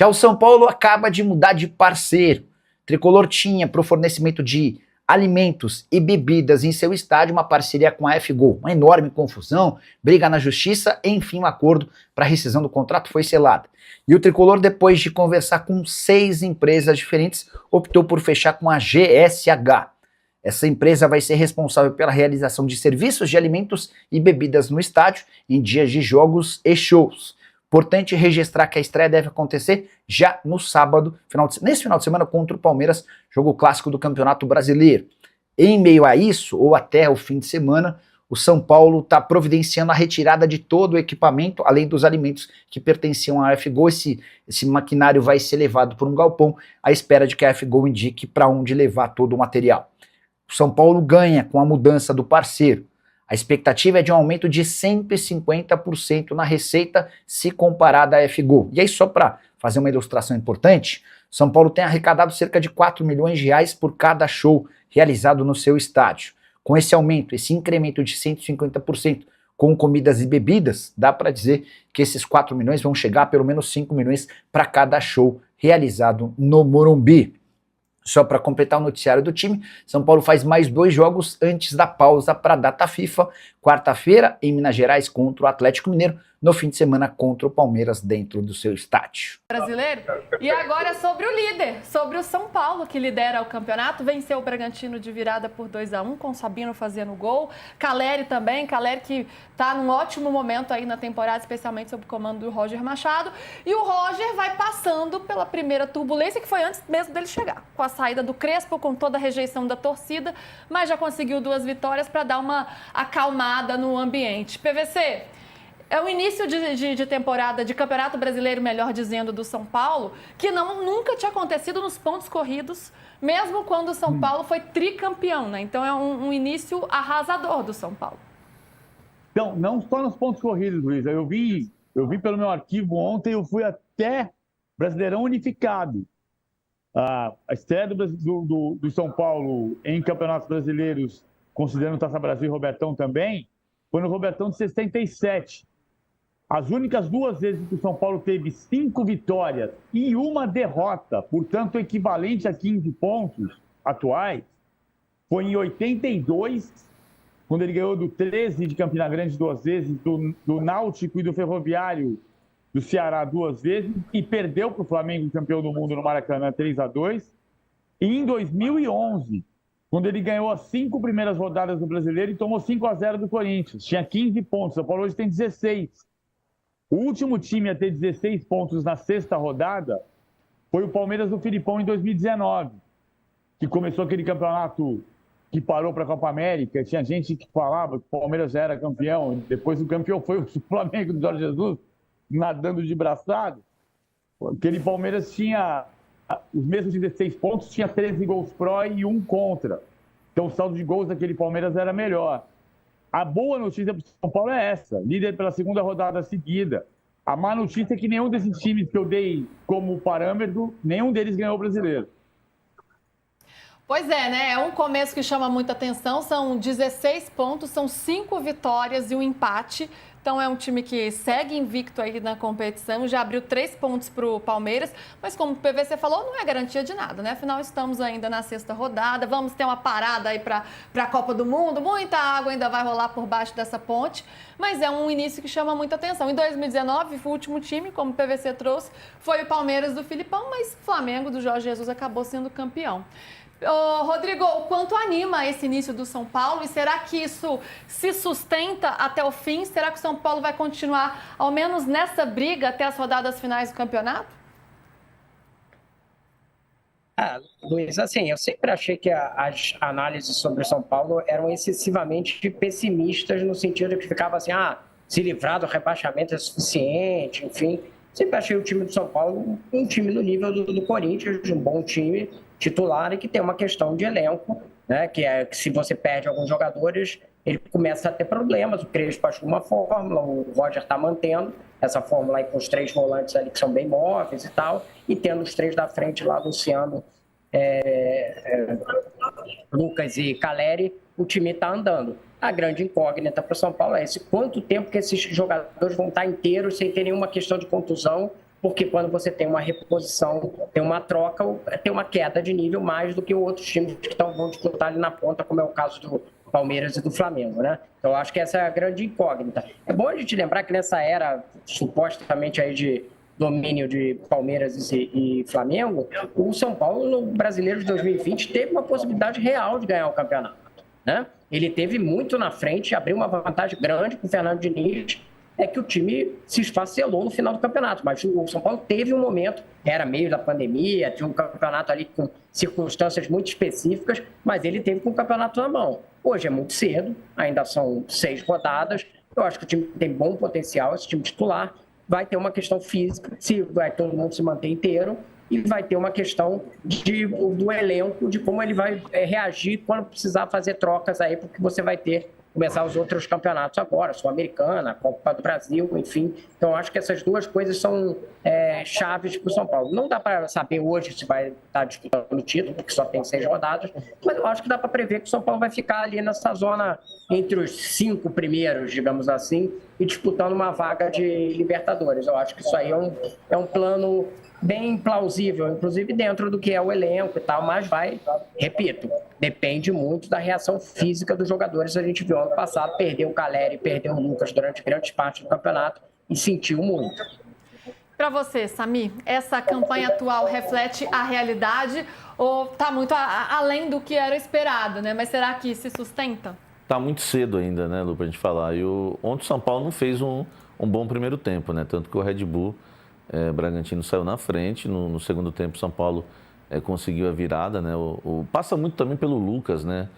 Já o São Paulo acaba de mudar de parceiro. O Tricolor tinha para o fornecimento de alimentos e bebidas em seu estádio uma parceria com a F-Gol. Uma enorme confusão, briga na justiça, enfim, um acordo para a rescisão do contrato foi selado. E o Tricolor, depois de conversar com 6 empresas diferentes, optou por fechar com a GSH. Essa empresa vai ser responsável pela realização de serviços de alimentos e bebidas no estádio em dias de jogos e shows. Importante registrar que a estreia deve acontecer já no sábado, nesse final de semana, contra o Palmeiras, jogo clássico do Campeonato Brasileiro. Em meio a isso, ou até o fim de semana, o São Paulo está providenciando a retirada de todo o equipamento, além dos alimentos que pertenciam à F-Gol. Esse maquinário vai ser levado por um galpão, à espera de que a F-Gol indique para onde levar todo o material. O São Paulo ganha com a mudança do parceiro. A expectativa é de um aumento de 150% na receita se comparada à F-Gol. E aí, só para fazer uma ilustração importante, São Paulo tem arrecadado cerca de 4 milhões de reais por cada show realizado no seu estádio. Com esse aumento, esse incremento de 150% com comidas e bebidas, dá para dizer que esses 4 milhões vão chegar a pelo menos 5 milhões para cada show realizado no Morumbi. Só para completar o noticiário do time, São Paulo faz mais 2 jogos antes da pausa para a data FIFA. Quarta-feira, em Minas Gerais, contra o Atlético Mineiro. No fim de semana, contra o Palmeiras, dentro do seu estádio. Brasileiro. E agora sobre o líder, sobre o São Paulo, que lidera o campeonato. Venceu o Bragantino de virada por 2-1, com o Sabino fazendo gol. Caleri também, Caleri que está num ótimo momento aí na temporada, especialmente sob o comando do Roger Machado. E o Roger vai passando pela primeira turbulência, que foi antes mesmo dele chegar. Com a saída do Crespo, com toda a rejeição da torcida, mas já conseguiu 2 vitórias para dar uma acalmada no ambiente. PVC, é o início de temporada de Campeonato Brasileiro, melhor dizendo, do São Paulo, que nunca tinha acontecido nos pontos corridos, mesmo quando o São Paulo foi tricampeão, né? Então é um início arrasador do São Paulo. Então, não só nos pontos corridos, Luísa. Eu vi pelo meu arquivo ontem, eu fui até Brasileirão Unificado. A estreia do São Paulo em campeonatos brasileiros, considerando Taça Brasil e Robertão também, foi no Robertão de 67. As únicas 2 vezes que o São Paulo teve 5 vitórias e 1 derrota, portanto equivalente a 15 pontos atuais, foi em 82, quando ele ganhou do 13 de Campina Grande 2 vezes, do Náutico e do Ferroviário do Ceará 2 vezes, e perdeu para o Flamengo, campeão do mundo, no Maracanã, 3-2. E em 2011, quando ele ganhou as 5 primeiras rodadas do Brasileiro e tomou 5-0 do Corinthians. Tinha 15 pontos, o São Paulo hoje tem 16. O último time a ter 16 pontos na 6ª rodada foi o Palmeiras do Filipão em 2019, que começou aquele campeonato que parou para a Copa América. Tinha gente que falava que o Palmeiras já era campeão, depois o campeão foi o Flamengo do Jorge Jesus, nadando de braçado. Aquele Palmeiras tinha os mesmos 16 pontos, tinha 13 gols pró e 1 contra. Então o saldo de gols daquele Palmeiras era melhor. A boa notícia para o São Paulo é essa, líder pela 2ª rodada seguida. A má notícia é que nenhum desses times que eu dei como parâmetro, nenhum deles ganhou o Brasileiro. Pois é, né? É um começo que chama muita atenção. São 16 pontos, são 5 vitórias e 1 empate. Então é um time que segue invicto aí na competição, já abriu 3 pontos para o Palmeiras, mas como o PVC falou, não é garantia de nada, né? Afinal, estamos ainda na 6ª rodada, vamos ter uma parada aí para a Copa do Mundo, muita água ainda vai rolar por baixo dessa ponte, mas é um início que chama muita atenção. Em 2019, o último time, como o PVC trouxe, foi o Palmeiras do Filipão, mas o Flamengo do Jorge Jesus acabou sendo campeão. Rodrigo, o quanto anima esse início do São Paulo e será que isso se sustenta até o fim? Será que o São Paulo vai continuar, ao menos nessa briga, até as rodadas finais do campeonato? Luiz, assim, eu sempre achei que as análises sobre o São Paulo eram excessivamente pessimistas, no sentido de que ficava assim, se livrar do rebaixamento é suficiente, enfim. Sempre achei o time do São Paulo um time no nível do Corinthians, um bom time titular e que tem uma questão de elenco, né? Que é que se você perde alguns jogadores, ele começa a ter problemas. O Crespo achou uma fórmula, o Roger está mantendo essa fórmula aí com os 3 volantes ali que são bem móveis e tal, e tendo os 3 da frente lá, Luciano, Lucas e Caleri, o time está andando. A grande incógnita para o São Paulo é quanto tempo que esses jogadores vão estar inteiros sem ter nenhuma questão de contusão porque quando você tem uma reposição, tem uma troca, tem uma queda de nível mais do que outros times que vão disputar ali na ponta, como é o caso do Palmeiras e do Flamengo, né? Então, acho que essa é a grande incógnita. É bom a gente lembrar que nessa era, supostamente, aí de domínio de Palmeiras e Flamengo, o São Paulo, no Brasileiro de 2020, teve uma possibilidade real de ganhar o campeonato, né? Ele teve muito na frente, abriu uma vantagem grande com o Fernando Diniz, é que o time se esfacelou no final do campeonato. Mas o São Paulo teve um momento, era meio da pandemia, tinha um campeonato ali com circunstâncias muito específicas, mas ele teve com o campeonato na mão. Hoje é muito cedo, ainda são 6 rodadas, eu acho que o time tem bom potencial, esse time titular. Vai ter uma questão física, se vai todo mundo se manter inteiro, e vai ter uma questão do elenco, de como ele vai reagir quando precisar fazer trocas aí, porque você vai começar os outros campeonatos agora, Sul-Americana, Copa do Brasil, enfim. Então, acho que essas duas coisas são chaves para o São Paulo. Não dá para saber hoje se vai estar disputando o título, porque só tem 6 rodadas, mas eu acho que dá para prever que o São Paulo vai ficar ali nessa zona entre os 5 primeiros, digamos assim, e disputando uma vaga de Libertadores. Eu acho que isso aí é um plano bem plausível, inclusive dentro do que é o elenco e tal, mas repito, depende muito da reação física dos jogadores. A gente viu ano passado, perdeu o Caleri, perdeu o Lucas durante grande parte do campeonato e sentiu muito. Para você, Sami, essa campanha atual reflete a realidade ou está muito além do que era esperado, né? Mas será que se sustenta? Tá muito cedo ainda, né, Lu, pra gente falar. Ontem o São Paulo não fez um bom primeiro tempo, né? Tanto que o Red Bull Bragantino saiu na frente. No segundo tempo, o São Paulo conseguiu a virada, né? Passa muito também pelo Lucas, né?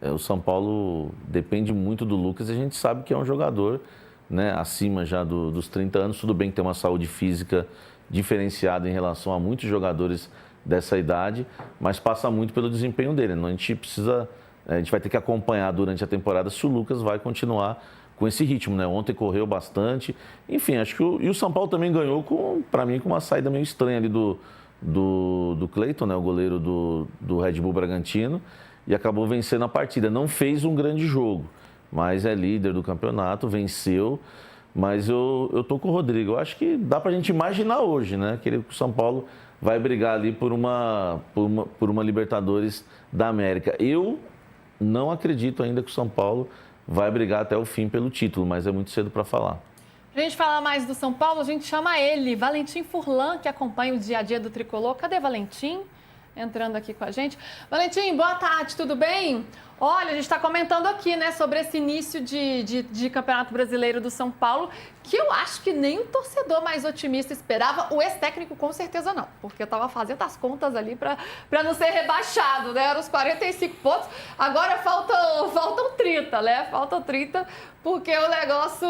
O São Paulo depende muito do Lucas e a gente sabe que é um jogador, né, acima já dos 30 anos. Tudo bem que tem uma saúde física diferenciada em relação a muitos jogadores dessa idade, mas passa muito pelo desempenho dele, né? A gente vai ter que acompanhar durante a temporada se o Lucas vai continuar com esse ritmo, né? Ontem correu bastante. Enfim, acho que o São Paulo também ganhou, para mim, com uma saída meio estranha ali do Cleiton, né? O goleiro do Red Bull Bragantino, e acabou vencendo a partida. Não fez um grande jogo, mas é líder do campeonato, venceu. Mas eu tô com o Rodrigo. Eu acho que dá pra gente imaginar hoje, né? Que o São Paulo vai brigar ali por uma Libertadores da América. Eu não acredito ainda que o São Paulo vai brigar até o fim pelo título, mas é muito cedo para falar. Pra gente falar mais do São Paulo, a gente chama ele, Valentim Furlan, que acompanha o dia a dia do Tricolor. Cadê Valentim? Entrando aqui com a gente. Valentim, boa tarde, tudo bem? Olha, a gente está comentando aqui, né, sobre esse início de Campeonato Brasileiro do São Paulo, que eu acho que nem o torcedor mais otimista esperava. O ex-técnico com certeza não, porque eu estava fazendo as contas ali para não ser rebaixado, né? Eram os 45 pontos, agora faltam 30, né? Faltam 30, porque o negócio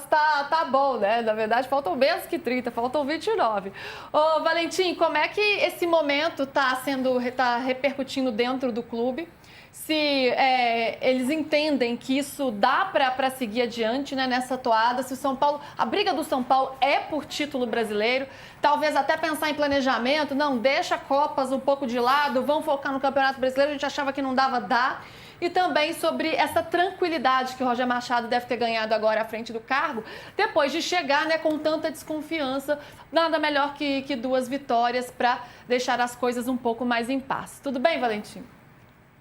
tá bom, né? Na verdade, faltam menos que 30, faltam 29. Ô, Valentim, como é que esse momento tá repercutindo dentro do clube? Se eles entendem que isso dá para seguir adiante, né, nessa toada, se o São Paulo, a briga do São Paulo é por título brasileiro, talvez até pensar em planejamento, não, deixa Copas um pouco de lado, vamos focar no Campeonato Brasileiro, a gente achava que não dava, dá. E também sobre essa tranquilidade que o Roger Machado deve ter ganhado agora à frente do cargo, depois de chegar, né, com tanta desconfiança, nada melhor que 2 vitórias para deixar as coisas um pouco mais em paz. Tudo bem, Valentim?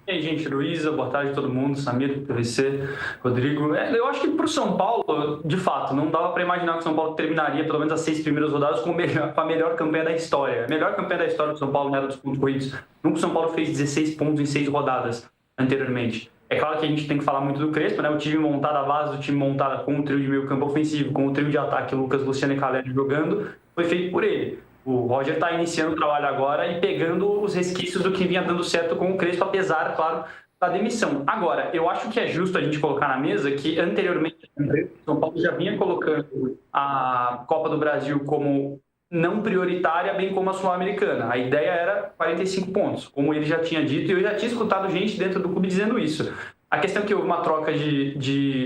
E aí, gente, Luísa, boa tarde a todo mundo, Samir, PVC, Rodrigo. Eu acho que para o São Paulo, de fato, não dava para imaginar que o São Paulo terminaria pelo menos as 6 primeiras rodadas com a melhor campanha da história. A melhor campanha da história do São Paulo não era dos pontos corridos. Nunca o São Paulo fez 16 pontos em 6 rodadas anteriormente. É claro que a gente tem que falar muito do Crespo, né? O time montado, a base do time montada com o trio de meio campo ofensivo, com o trio de ataque, Lucas, Luciano e Caleri jogando, foi feito por ele. O Roger está iniciando o trabalho agora e pegando os resquícios do que vinha dando certo com o Crespo, apesar, claro, da demissão. Agora, eu acho que é justo a gente colocar na mesa que, anteriormente, o São Paulo já vinha colocando a Copa do Brasil como não prioritária, bem como a Sul-Americana. A ideia era 45 pontos, como ele já tinha dito, e eu já tinha escutado gente dentro do clube dizendo isso. A questão é que houve uma troca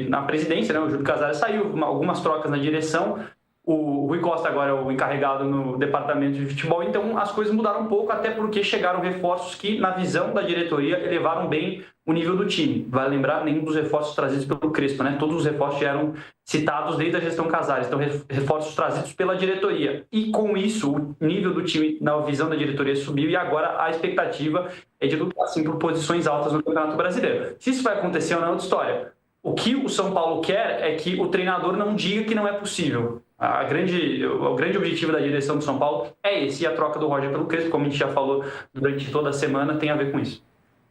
na presidência, né? O Júlio Casares saiu, algumas trocas na direção. O Rui Costa agora é o encarregado no departamento de futebol, então as coisas mudaram um pouco, até porque chegaram reforços que, na visão da diretoria, elevaram bem o nível do time. Vale lembrar, nenhum dos reforços trazidos pelo Crespo, né? Todos os reforços já eram citados desde a gestão Casares, então reforços trazidos pela diretoria. E com isso, o nível do time, na visão da diretoria, subiu e agora a expectativa é de lutar assim, por posições altas no Campeonato Brasileiro. Se isso vai acontecer ou não é outra história. O que o São Paulo quer é que o treinador não diga que não é possível. O grande objetivo da direção do São Paulo é esse, e a troca do Roger pelo Crespo, como a gente já falou durante toda a semana, tem a ver com isso.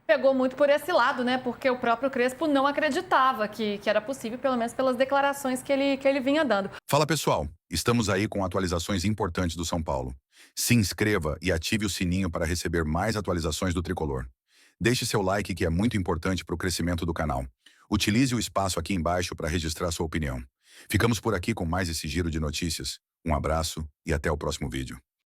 Pegou muito por esse lado, né? Porque o próprio Crespo não acreditava que era possível, pelo menos pelas declarações que ele vinha dando. Fala pessoal, estamos aí com atualizações importantes do São Paulo. Se inscreva e ative o sininho para receber mais atualizações do Tricolor. Deixe seu like, que é muito importante para o crescimento do canal. Utilize o espaço aqui embaixo para registrar sua opinião. Ficamos por aqui com mais esse giro de notícias. Um abraço e até o próximo vídeo.